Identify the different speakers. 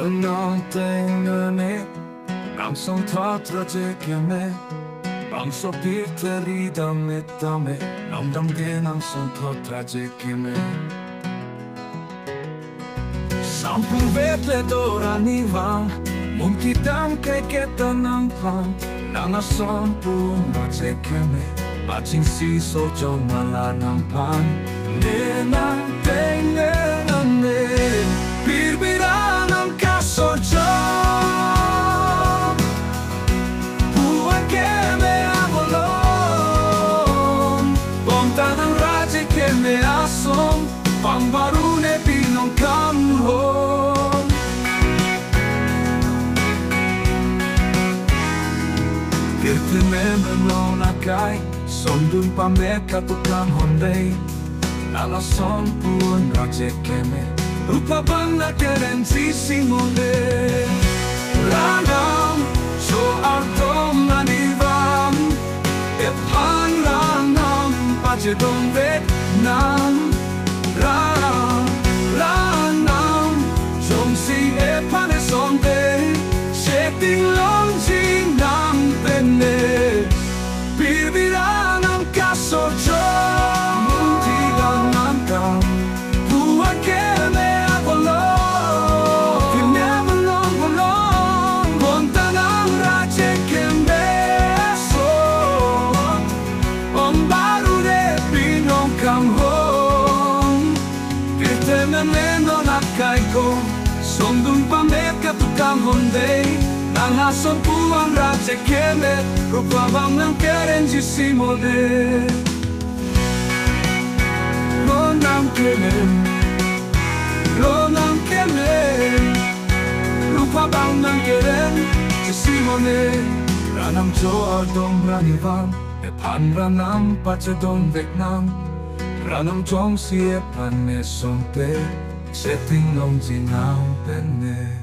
Speaker 1: Nontenere langsung 터뜨리게 방송 빛들이 담에 넘담게 langsung 터뜨리게 Sampung vete doranivan Mungkin keketa nampan Nangason pun ngecekeme Bacing si sojo malah nampan Nenang tengenane Birbira nang kasojo Buang keme abolon Bontanang raje keme asom Pang baru ne pinong kamhon Kirti me melonakai Sondun pameka tukang hondei Nala son pun raje keme Rupa bangla keren sisi mole Ranam so artom nanivam Epan ranam pajedong Vietnam Ranam Jom si epan esonde Sheting long jinam bene Birbiranam kasojo Muntigang nangkang Buat keme agolo Kimnya melong melong Kontanang raje kembe so Om baru de pinong kamhong Kirtemene nakai ko Sondung pameka tukang hondei Nangason puang raje keme Rupa bang keren jisi mode Lonang keme Rupa bang keren jisi mode Ranam jo ardong ranivang Epan ranam pachedong Vietnam Ranam jong si epan mesong te Setting long jinao bene